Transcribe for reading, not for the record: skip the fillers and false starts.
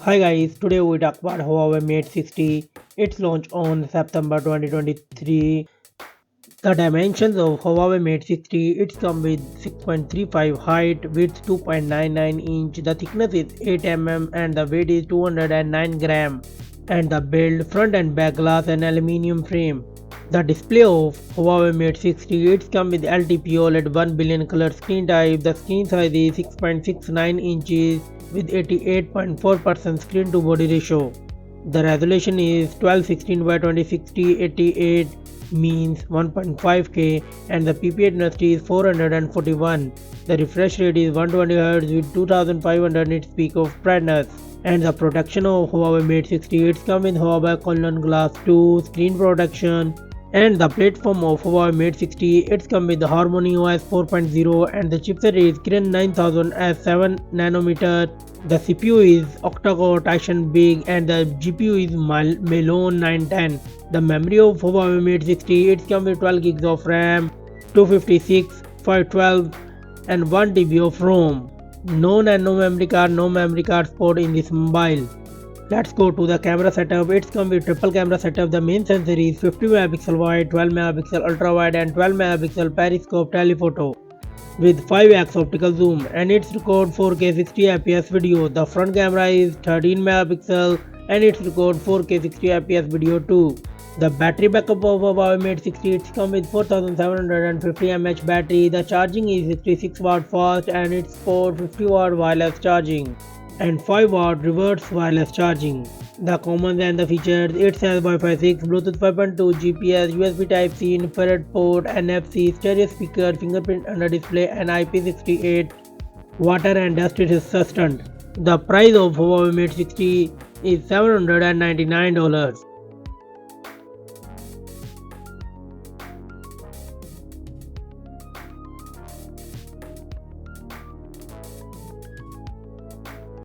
Hi guys, today we talk about Huawei Mate 60. Its launch on September 2023. The dimensions of Huawei Mate 60. It's come with 6.35 height, width 2.99 inch, the thickness is 8 mm and the weight is 209 gram. And the build, front and back glass and aluminium frame. The display of Huawei Mate 60. It's come with LTP OLED 1 billion color screen type. The screen size is 6.69 inches with 88.4% screen to body ratio. The resolution is 1216 by 2060 88 means 1.5K and the PPI density is 441. The refresh rate is 120Hz with 2500 nits peak of brightness. And the protection of Huawei Mate 60, it's come with Huawei Colon Glass 2 screen protection. And the platform of Huawei Mate 60, it's come with the Harmony OS 4.0 and the chipset is Kirin 9000 S7 nanometer. The CPU is octa-core Titan Big and the GPU is Melon 910. The memory of Huawei Mate 60, it's come with 12 gigs of RAM, 256, 512 and 1 TB of ROM. No nano memory card, no memory card support in this mobile. Let's go to the camera setup. It's come with triple camera setup. The main sensor is 50 megapixel wide, 12 megapixel ultra wide and 12 megapixel periscope telephoto with 5x optical zoom, and it's record 4K 60 fps video. The front camera is 13 megapixel and it's record 4K 60 fps video too. The battery backup of Huawei Mate 60, it's come with 4750 mAh battery. The charging is 66 watt fast and it's for 50 watt wireless charging and 5 watt reverse wireless charging. The commons and the features, it has Wi-Fi 6, Bluetooth 5.2, GPS, USB Type-C, infrared port, NFC, stereo speaker, fingerprint under display and IP68 water and dust resistant. The price of Huawei Mate 60 is $799.